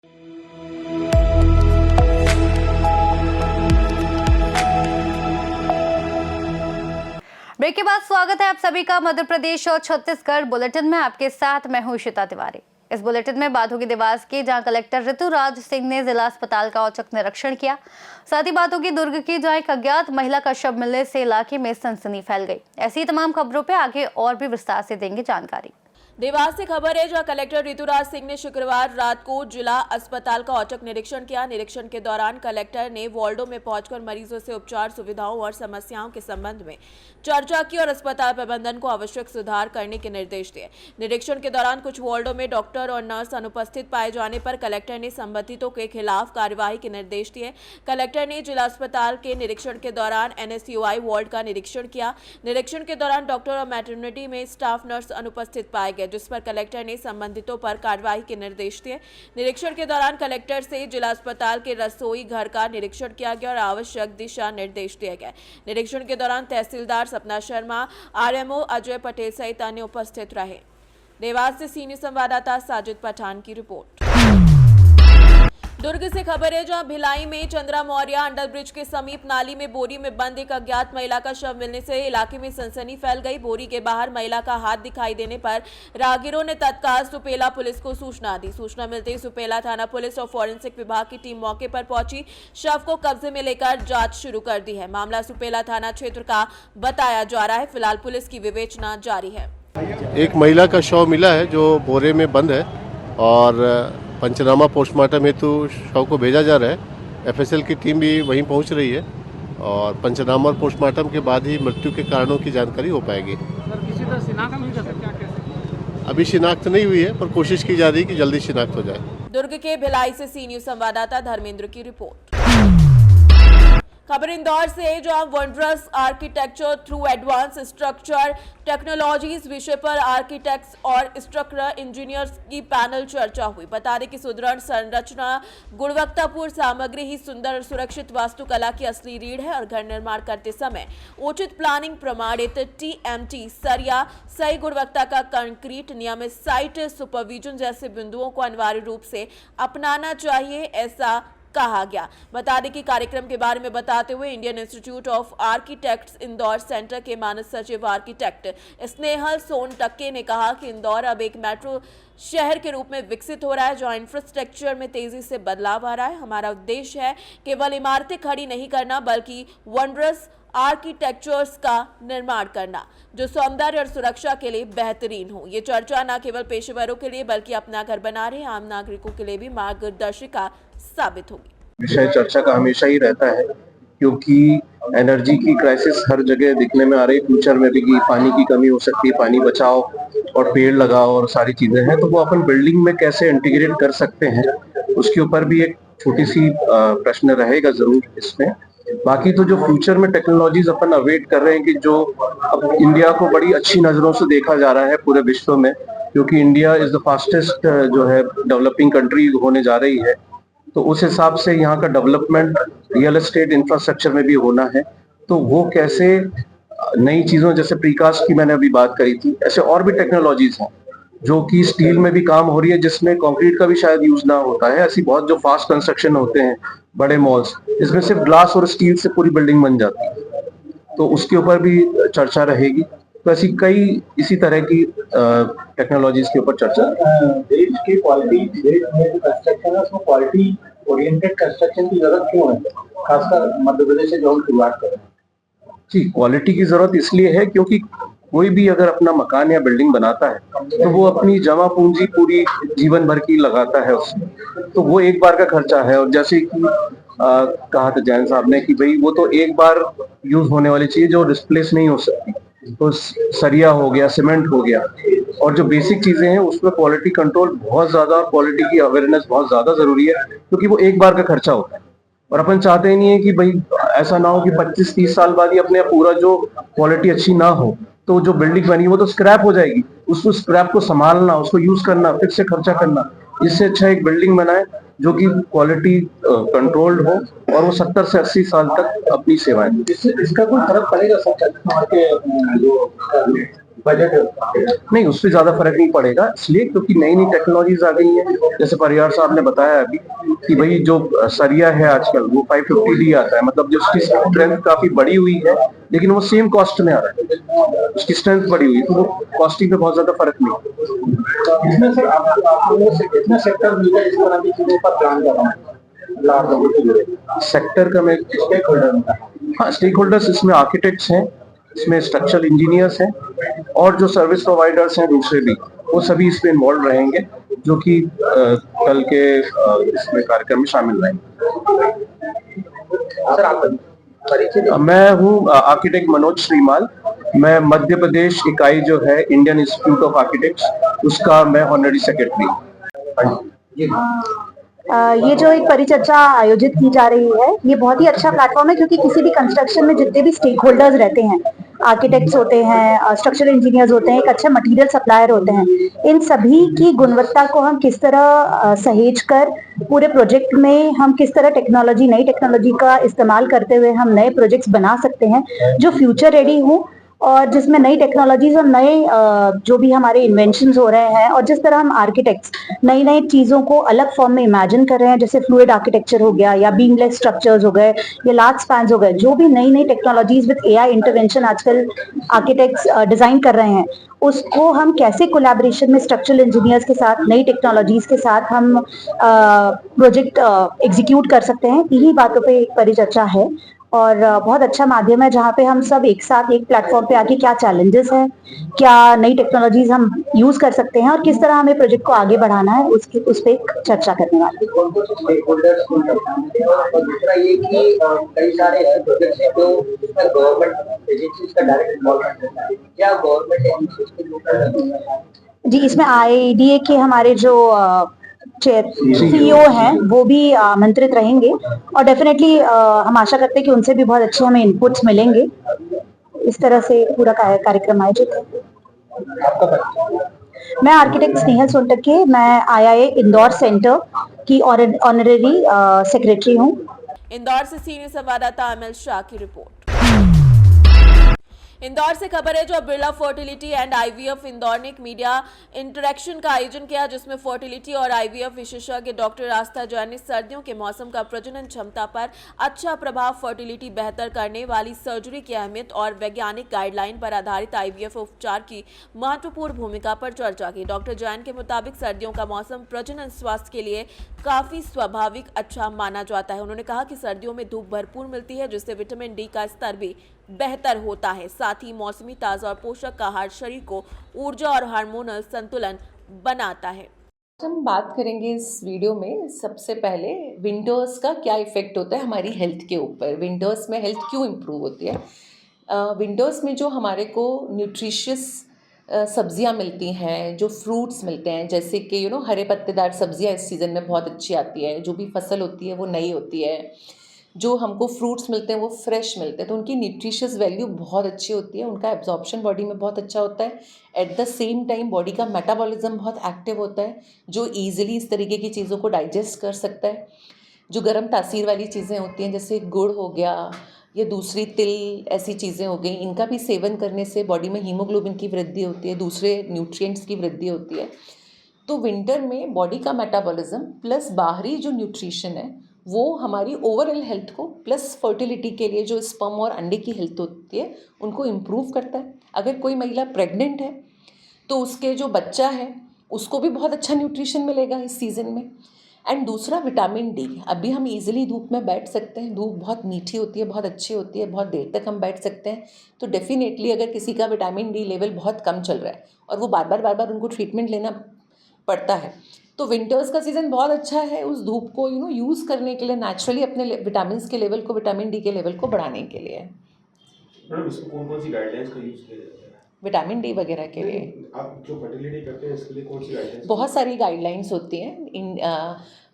Break के बाद स्वागत है आप सभी का मध्य प्रदेश और छत्तीसगढ़ बुलेटिन में। आपके साथ मैं हूं श्वेता तिवारी। इस बुलेटिन में बात होगी देवास की, जहां कलेक्टर ऋतुराज सिंह ने जिला अस्पताल का औचक निरीक्षण किया। साथ ही बात होगी दुर्ग की, जहां एक अज्ञात महिला का शव मिलने से इलाके में सनसनी फैल गई। ऐसी तमाम खबरों पे आगे और भी विस्तार से देंगे जानकारी। देवास से खबर है, जहां कलेक्टर ऋतुराज सिंह ने शुक्रवार रात को जिला अस्पताल का औचक निरीक्षण किया। निरीक्षण के दौरान कलेक्टर ने वार्डों में पहुंचकर मरीजों से उपचार सुविधाओं और समस्याओं के संबंध में चर्चा की और अस्पताल प्रबंधन को आवश्यक सुधार करने के निर्देश दिए। निरीक्षण के दौरान कुछ वार्डों में डॉक्टर और नर्स अनुपस्थित पाए जाने पर कलेक्टर ने संबंधितों के खिलाफ कार्यवाही के निर्देश दिए। कलेक्टर ने जिला अस्पताल के निरीक्षण के दौरान NSUI वार्ड का निरीक्षण किया। निरीक्षण के दौरान डॉक्टर और मैटरनिटी में स्टाफ नर्स अनुपस्थित पाए गए, जिस पर कलेक्टर ने संबंधितों पर कार्रवाई के निर्देश दिए। निरीक्षण के दौरान कलेक्टर से जिला अस्पताल के रसोई घर का निरीक्षण किया गया और आवश्यक दिशा निर्देश दिए गए। निरीक्षण के दौरान तहसीलदार सपना शर्मा, RMO अजय पटेल सहित अन्य उपस्थित रहे। देवास से सी न्यूज संवाददाता साजिद पठान की रिपोर्ट। दुर्ग से खबर है, जहां भिलाई में चंद्रा मौर्य अंडर ब्रिज के समीप नाली में बोरी में बंद एक अज्ञात महिला का शव मिलने से इलाके में सनसनी फैल गई। बोरी के बाहर महिला का हाथ दिखाई देने पर राहगीरों ने तत्काल सुपेला पुलिस को सूचना दी। सूचना मिलते ही सुपेला थाना पुलिस और फॉरेंसिक विभाग की टीम मौके पर पहुंची। शव को कब्जे में लेकर जांच शुरू कर दी है। मामला सुपेला थाना क्षेत्र का बताया जा रहा है। फिलहाल पुलिस की विवेचना जारी है। एक महिला का शव मिला है जो बोरे में बंद है और पंचनामा पोस्टमार्टम हेतु शव को भेजा जा रहा है। FSL की टीम भी वहीं पहुंच रही है और पंचनामा और पोस्टमार्टम के बाद ही मृत्यु के कारणों की जानकारी हो पाएगी। सर, किसी तरह शिनाख्त नहीं कर सकते क्या? अभी शिनाख्त नहीं हुई है, पर कोशिश की जा रही है कि जल्दी शिनाख्त हो जाए। दुर्ग के भिलाई से सी न्यूज संवाददाता धर्मेंद्र की रिपोर्ट। खबर इंदौर से, जहां wondrous architecture through advance structure technologies विषय पर आर्किटेक्ट्स और स्ट्रक्चरल इंजीनियर्स की पैनल चर्चा हुई। बता दें कि सुदृढ़ संरचना, गुणवत्तापूर्ण सामग्री ही सुंदर और सुरक्षित वास्तुकला की असली रीढ़ है और घर निर्माण करते समय उचित प्लानिंग, प्रमाणित TMT सरिया, सही गुणवत्ता का कंक्रीट, नियमित साइट सुपरविजन जैसे बिंदुओं को अनिवार्य रूप से अपनाना चाहिए, ऐसा कहा गया। बता दें कि कार्यक्रम के बारे में बताते हुए Indian institute of architects Indore centre के मानस सचिव आर्किटेक्ट स्नेहल सोनटक्के ने कहा कि इंदौर अब एक मेट्रो शहर के रूप में विकसित हो रहा है, जहां इंफ्रास्ट्रक्चर में तेजी से बदलाव आ रहा है। हमारा उद्देश्य है केवल इमारतें खड़ी नहीं करना, बल्कि वंडरस आर्किटेक्चर्स का निर्माण करना जो सौंदर्य और सुरक्षा के लिए बेहतरीन हो। ये चर्चा न केवल पेशेवरों के लिए बल्कि अपना घर बना रहे आम नागरिकों के लिए भी मार्गदर्शिका साबित होगी। विषय चर्चा का हमेशा ही रहता है, क्योंकि एनर्जी की क्राइसिस हर जगह दिखने में आ रही है। फ्यूचर में भी कि पानी की कमी हो सकती है, पानी बचाओ और पेड़ लगाओ और सारी चीजें हैं, तो वो अपन बिल्डिंग में कैसे इंटीग्रेट कर सकते हैं, उसके ऊपर भी एक छोटी सी प्रश्न रहेगा जरूर इसमें। बाकी तो जो फ्यूचर में टेक्नोलॉजीज अपन अवेट कर रहे हैं कि जो अब इंडिया को बड़ी अच्छी नजरों से देखा जा रहा है पूरे विश्व में, क्योंकि इंडिया इज द फास्टेस्ट जो है डेवलपिंग कंट्री होने जा रही है, तो उस हिसाब से यहाँ का डेवलपमेंट रियल एस्टेट इंफ्रास्ट्रक्चर में भी होना है। तो वो कैसे नई चीजों, जैसे प्रीकास्ट की मैंने अभी बात करी थी, ऐसे और भी टेक्नोलॉजीज हैं जो कि स्टील में भी काम हो रही है, जिसमें कंक्रीट का भी शायद यूज ना होता है। ऐसी बहुत जो फास्ट कंस्ट्रक्शन होते हैं बड़े मॉल्स, इसमें सिर्फ ग्लास और स्टील से पूरी बिल्डिंग बन जाती है, तो उसके ऊपर भी चर्चा रहेगी। तो ऐसी कई इसी तरह की टेक्नोलॉजीज के ऊपर चर्चा। देश की क्वालिटी, देश में जो कंस्ट्रक्शन है उसमें क्वालिटी ओरिएंटेड कंस्ट्रक्शन की जरूरत क्यों है, खासकर मध्य प्रदेश से जो हम शुरुआत कर रहे हैं? जी, क्वालिटी की जरूरत इसलिए है क्योंकि कोई भी अगर अपना मकान या बिल्डिंग बनाता है तो वो अपनी जमा पूंजी पूरी जीवन भर की लगाता है उसमें, तो वो एक बार का खर्चा है। और जैसे कि कहा था जैन साहब ने कि भाई वो तो एक बार यूज होने वाली चीज जो रिप्लेस नहीं हो सकती, तो सरिया हो गया, सीमेंट हो गया, और जो बेसिक चीजें हैं उसमें क्वालिटी कंट्रोल बहुत ज्यादा, क्वालिटी की अवेयरनेस बहुत ज्यादा जरूरी है, क्योंकि वो एक बार का खर्चा होता है। और अपन चाहते ही नहीं है कि भाई ऐसा ना हो कि 25-30 साल बाद ही अपने पूरा जो क्वालिटी अच्छी ना हो, तो जो बिल्डिंग बनी वो तो स्क्रैप हो जाएगी। उसको स्क्रैप को संभालना, उसको यूज करना, फिर से खर्चा करना, इससे अच्छा एक बिल्डिंग बनाए जो कि क्वालिटी कंट्रोल्ड हो और वो 70 से 80 साल तक अपनी सेवाएं। इसका कोई फर्क पड़ेगा सर? बजट है उसका? नहीं, उससे ज्यादा फर्क नहीं पड़ेगा, इसलिए क्योंकि नई नई टेक्नोलॉजीज आ गई हैं। जैसे परिहार साहब ने बताया अभी कि भाई जो सरिया है आजकल वो 550D आता है, मतलब जो उसकी स्ट्रेंथ काफी बड़ी हुई है, लेकिन वो सेम कॉस्ट में आ रहा है, उसकी स्ट्रेंथ बड़ी हुई है, तो वो कॉस्टिंग पे बहुत ज्यादा फर्क नहीं है। इसमें सर आप लोग से कितना सेक्टर मिलता है इस तरह की चीजों पर प्लान कर रहे हैं लाभ लोगों से जुड़े सेक्टर का मैं स्टेक होल्डर में? हाँ, स्टेक होल्डर्स इसमें आर्किटेक्ट्स हैं, इसमें स्ट्रक्चरल इंजीनियर्स हैं, और जो सर्विस प्रोवाइडर्स हैं दूसरे भी, वो सभी इसमें इन्वॉल्व रहेंगे, जो कि कल के इसमें कार्यक्रम में शामिल रहेंगे। सर आप परिचय मैं हूँ आर्किटेक्ट मनोज श्रीमाल। मैं मध्य प्रदेश इकाई जो है इंडियन इंस्टीट्यूट ऑफ आर्किटेक्ट्स, उसका मैं ऑनररी सेक्रेटरी हूँ। ये जो एक परिचर्चा आयोजित की जा रही है, ये बहुत ही अच्छा प्लेटफॉर्म है, क्योंकि किसी भी कंस्ट्रक्शन में जितने भी स्टेक होल्डर्स रहते हैं, आर्किटेक्ट्स होते हैं, स्ट्रक्चरल इंजीनियर्स होते हैं, एक अच्छा मटेरियल सप्लायर होते हैं, इन सभी की गुणवत्ता को हम किस तरह सहेज कर पूरे प्रोजेक्ट में हम किस तरह नई टेक्नोलॉजी का इस्तेमाल करते हुए हम नए प्रोजेक्ट्स बना सकते हैं जो फ्यूचर रेडी हों, और जिसमें नई टेक्नोलॉजीज और नए जो भी हमारे इन्वेंशंस हो रहे हैं, और जिस तरह हम आर्किटेक्ट्स नई नई चीजों को अलग फॉर्म में इमेजिन कर रहे हैं, जैसे फ्लूइड आर्किटेक्चर हो गया, या बीमलेस स्ट्रक्चर्स हो गए, या लार्ज स्पैन्स हो गए, जो भी नई नई टेक्नोलॉजीज विद एआई इंटरवेंशन आजकल आर्किटेक्ट्स डिजाइन कर रहे हैं, उसको हम कैसे कोलैबोरेशन में स्ट्रक्चरल इंजीनियर्स के साथ, नई टेक्नोलॉजीज के साथ हम प्रोजेक्ट एग्जीक्यूट कर सकते हैं, इन्हीं बातों पे एक परिचर्चा है। और बहुत अच्छा माध्यम है जहाँ पे हम सब एक साथ एक प्लेटफॉर्म पे आके क्या चैलेंजेस हैं, क्या नई टेक्नोलॉजीज हम यूज कर सकते हैं, और किस तरह हमें प्रोजेक्ट को आगे बढ़ाना है, उस पे एक चर्चा करने वाले हैं। कौन कौन से स्टेक होल्डर्स को करते हैं, और दूसरा ये कि कई सारे ऐसे प्रोजेक्ट्स हैं जो उसमें गवर्नमेंट एजेंसीज का डायरेक्ट इन्वॉल्वमेंट रहता है, क्या गवर्नमेंट एजेंसीज के लोग जी, इसमें आईडीए के हमारे जो सीईओ हैं वो भी आमंत्रित रहेंगे, और डेफिनेटली हम आशा करते हैं कि उनसे भी बहुत अच्छे हमें इनपुट्स मिलेंगे। इस तरह से पूरा कार्यक्रम आयोजित है। मैं आर्किटेक्ट स्नेहल सोनटके, मैं आईआईए इंदौर सेंटर की ऑनररी सेक्रेटरी हूँ। इंदौर से सीनियर संवाददाता अमिल शाह की रिपोर्ट। इंदौर से खबर है, जो Birla fertility and IVF Indore ने एक मीडिया इंटरेक्शन का आयोजन किया, जिसमें फर्टिलिटी और आईवीएफ विशेषज्ञ डॉक्टर आस्था जैन ने सर्दियों के मौसम का प्रजनन क्षमता पर अच्छा प्रभाव, फर्टिलिटी बेहतर करने वाली सर्जरी की अहमियत और वैज्ञानिक गाइडलाइन पर आधारित आईवीएफ उपचार की महत्वपूर्ण भूमिका पर चर्चा की। डॉक्टर जैन के मुताबिक सर्दियों का मौसम प्रजनन स्वास्थ्य के लिए काफी स्वाभाविक अच्छा माना जाता है। उन्होंने कहा कि सर्दियों में धूप भरपूर मिलती है, जिससे विटामिन डी का स्तर भी बेहतर होता है। साथ ही मौसमी ताजा और पोषक आहार शरीर को ऊर्जा और हार्मोनल संतुलन बनाता है। हम बात करेंगे इस वीडियो में सबसे पहले विंटर्स का क्या इफ़ेक्ट होता है हमारी हेल्थ के ऊपर, विंटर्स में हेल्थ क्यों इम्प्रूव होती है। विंटर्स में जो हमारे को न्यूट्रिशियस सब्जियां मिलती हैं, जो फ्रूट्स मिलते हैं, जैसे कि हरे पत्तेदार सब्जियां इस सीज़न में बहुत अच्छी आती है, जो भी फसल होती है वो नई होती है, जो हमको फ्रूट्स मिलते हैं वो फ्रेश मिलते हैं, तो उनकी न्यूट्रिशियस वैल्यू बहुत अच्छी होती है, उनका एब्जॉर्प्शन बॉडी में बहुत अच्छा होता है। At the same time body का मेटाबॉलिज्म बहुत एक्टिव होता है, जो ईजिली इस तरीके की चीज़ों को डाइजेस्ट कर सकता है। जो गर्म तासीर वाली चीज़ें होती हैं, जैसे गुड़ हो गया या दूसरी तिल, ऐसी चीज़ें हो गई, इनका भी सेवन करने से बॉडी में हीमोग्लोबिन की वृद्धि होती है, दूसरे न्यूट्रिएंट्स की वृद्धि होती है। तो विंटर में बॉडी का मेटाबॉलिज्म प्लस बाहरी जो न्यूट्रिशन है वो हमारी ओवरऑल हेल्थ को, प्लस फर्टिलिटी के लिए जो स्पर्म और अंडे की हेल्थ होती है उनको इम्प्रूव करता है। अगर कोई महिला प्रेग्नेंट है तो उसके जो बच्चा है उसको भी बहुत अच्छा न्यूट्रिशन मिलेगा इस सीज़न में। एंड दूसरा विटामिन डी, अभी हम इजीली धूप में बैठ सकते हैं, धूप बहुत मीठी होती है, बहुत अच्छी होती है, बहुत देर तक हम बैठ सकते हैं, तो डेफिनेटली अगर किसी का विटामिन डी लेवल बहुत कम चल रहा है और वो बार बार उनको ट्रीटमेंट लेना पड़ता है, तो विंटर्स का सीज़न बहुत अच्छा है उस धूप को यूज़ करने के लिए, नेचुरली अपने विटामिन के लेवल को, विटामिन डी के लेवल को बढ़ाने के लिए। मैडम इसको कौन सी गाइडलाइंस का यूज़ किया जाता है विटामिन डी वगैरह के लिए? आप जो फर्टिलिटी करते हैं इसके लिए कौन सी गाइडलाइंस? बहुत सारी गाइडलाइंस होती हैं, इन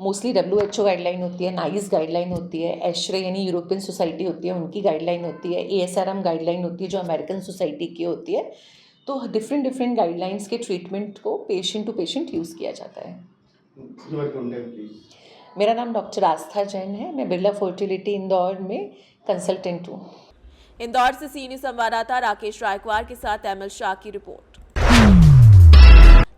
मोस्टली WHO गाइडलाइन होती है, नाइस गाइडलाइन होती है, एशरे यानी यूरोपियन सोसाइटी होती है उनकी गाइडलाइन होती है, ASRM गाइडलाइन होती है जो अमेरिकन सोसाइटी की होती है। तो डिफरेंट गाइडलाइंस के ट्रीटमेंट को पेशेंट टू पेशेंट यूज़ किया जाता है। मेरा नाम डॉक्टर आस्था जैन है, मैं बिरला फर्टिलिटी इंदौर में कंसल्टेंट हूँ। इंदौर से सी न्यूज संवाददाता राकेश रायकवार के साथ एमएल शाह की रिपोर्ट।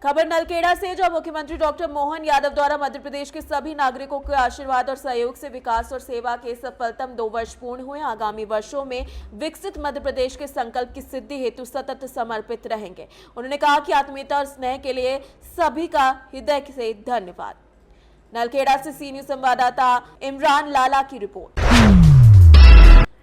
खबर नलखेड़ा से, जहां मुख्यमंत्री डॉक्टर मोहन यादव द्वारा मध्य प्रदेश के सभी नागरिकों के आशीर्वाद और सहयोग से विकास और सेवा के सफलतम 2 वर्ष पूर्ण हुए। आगामी वर्षों में विकसित मध्य प्रदेश के संकल्प की सिद्धि हेतु सतत समर्पित रहेंगे। उन्होंने कहा कि आत्मीयता और स्नेह के लिए सभी का हृदय से धन्यवाद। नलखेड़ा से सी न्यूज संवाददाता इमरान लाला की रिपोर्ट।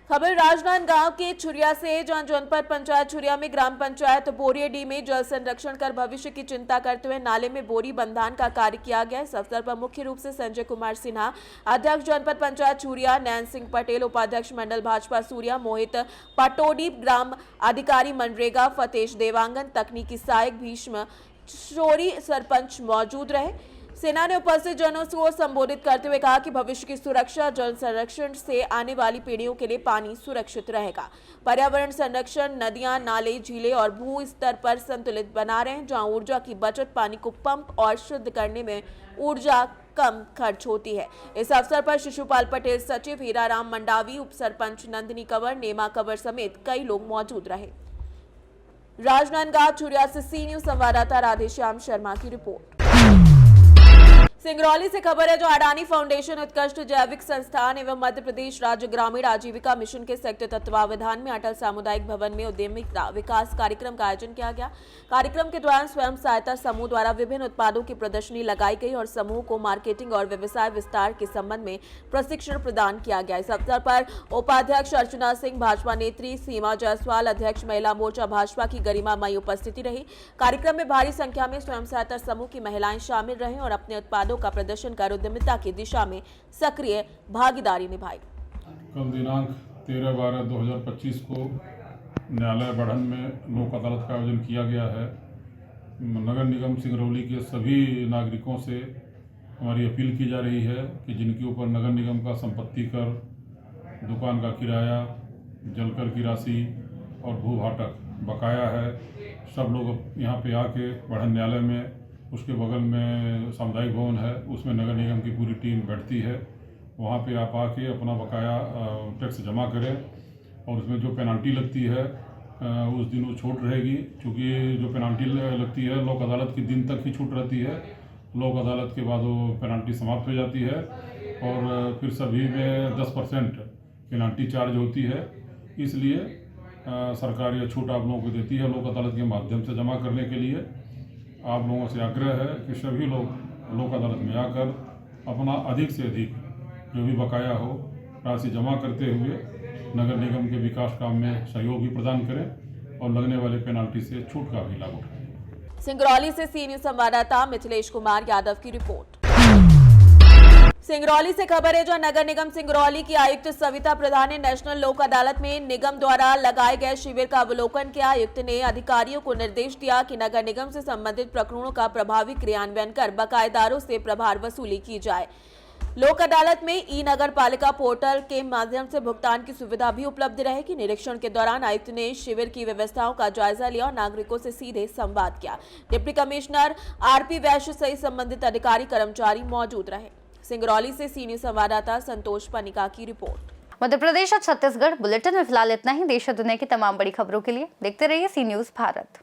खबर राजनांदगांव के छुरिया से, जहां जनपद पंचायत छुरिया में ग्राम पंचायत बोरियडी में जल संरक्षण कर भविष्य की चिंता करते हुए नाले में बोरी बंधान का कार्य किया गया। इस अवसर पर मुख्य रूप से संजय कुमार सिन्हा, अध्यक्ष जनपद पंचायत छुरिया, नैन सिंह पटेल, उपाध्यक्ष मंडल भाजपा सूर्या, मोहित पटोडी, ग्राम अधिकारी मनरेगा फतेश देवांगन, तकनीकी सहायक भीष्म शोरी, सरपंच मौजूद रहे। सेना ने उपस्थित जनों को संबोधित करते हुए कहा कि भविष्य की सुरक्षा जल संरक्षण से आने वाली पीढ़ियों के लिए पानी सुरक्षित रहेगा। पर्यावरण संरक्षण, नदियां, नाले, झीलें और भू स्तर पर संतुलित बना रहे, जहां ऊर्जा की बचत, पानी को पंप और शुद्ध करने में ऊर्जा कम खर्च होती है। इस अवसर पर शिशुपाल पटेल, सचिव हीराराम मंडावी, उप सरपंच नंदिनी कंवर, नेमा कंवर समेत कई लोग मौजूद रहे। राजनांदगांव छुरिया से सी न्यूज संवाददाता राधेश्याम शर्मा की रिपोर्ट। सिंगरौली से खबर है, जो अडानी फाउंडेशन, उत्कृष्ट जैविक संस्थान एवं मध्य प्रदेश राज्य ग्रामीण आजीविका मिशन के संयुक्त तत्वावधान में अटल सामुदायिक भवन में उद्यमिता विकास कार्यक्रम का आयोजन किया गया। कार्यक्रम के दौरान स्वयं सहायता समूह द्वारा विभिन्न उत्पादों की प्रदर्शनी लगाई गई और समूह को मार्केटिंग और व्यवसाय विस्तार के संबंध में प्रशिक्षण प्रदान किया गया। इस अवसर पर उपाध्यक्ष अर्चना सिंह, भाजपा नेत्री सीमा जायसवाल, अध्यक्ष महिला मोर्चा भाजपा की गरिमामयी उपस्थिति रही। कार्यक्रम में भारी संख्या में स्वयं सहायता समूह की महिलाएं शामिल रहीं और अपने उत्पादों का प्रदर्शन कर उद्यमिता की दिशा में सक्रिय भागीदारी निभाई। कल दिनांक 13/12/2025 को न्यायालय बढ़न में लोक अदालत का आयोजन किया गया है। नगर निगम सिंगरौली के सभी नागरिकों से हमारी अपील की जा रही है कि जिनके ऊपर नगर निगम का संपत्ति कर, दुकान का किराया, जलकर की राशि और भू भाटक बकाया है, सब लोग यहाँ पे आके बढ़न न्यायालय में, उसके बगल में सामुदायिक भवन है, उसमें नगर निगम की पूरी टीम बैठती है। वहाँ पे आप आके अपना बकाया टैक्स जमा करें और उसमें जो पेनल्टी लगती है उस दिन वो छूट रहेगी। क्योंकि जो पेनल्टी लगती है लोक अदालत के दिन तक ही छूट रहती है। लोक अदालत के बाद वो पेनल्टी समाप्त हो जाती है और फिर सभी में 10% पेनल्टी चार्ज होती है। इसलिए सरकार ये छूट आप लोगों को देती है लोक अदालत के माध्यम से जमा करने के लिए। आप लोगों से आग्रह है कि सभी लोग लोक अदालत में आकर अपना अधिक से अधिक जो भी बकाया हो राशि जमा करते हुए नगर निगम के विकास काम में सहयोग भी प्रदान करें और लगने वाले पेनल्टी से छूट का भी लाभ उठाएं। सिंगरौली से सी न्यूज संवाददाता मिथिलेश कुमार यादव की रिपोर्ट। सिंगरौली से खबर है, जो नगर निगम सिंगरौली की आयुक्त सविता प्रधान ने नेशनल लोक अदालत में निगम द्वारा लगाए गए शिविर का अवलोकन किया। आयुक्त ने अधिकारियों को निर्देश दिया कि नगर निगम से संबंधित प्रकरणों का प्रभावी क्रियान्वयन कर बकायेदारों से प्रभार वसूली की जाए। लोक अदालत में ई नगर पालिका पोर्टल के माध्यम से भुगतान की सुविधा भी उपलब्ध रहेगी। निरीक्षण के दौरान आयुक्त ने शिविर की व्यवस्थाओं का जायजा लिया और नागरिकों से सीधे संवाद किया। डिप्टी कमिश्नर आरपी वैश्य सहित संबंधित अधिकारी कर्मचारी मौजूद रहे। सिंगरौली से सी न्यूज संवाददाता संतोष पनिका की रिपोर्ट। मध्य प्रदेश और छत्तीसगढ़ बुलेटिन में फिलहाल इतना ही। देश और दुनिया की तमाम बड़ी खबरों के लिए देखते रहिए सी न्यूज भारत।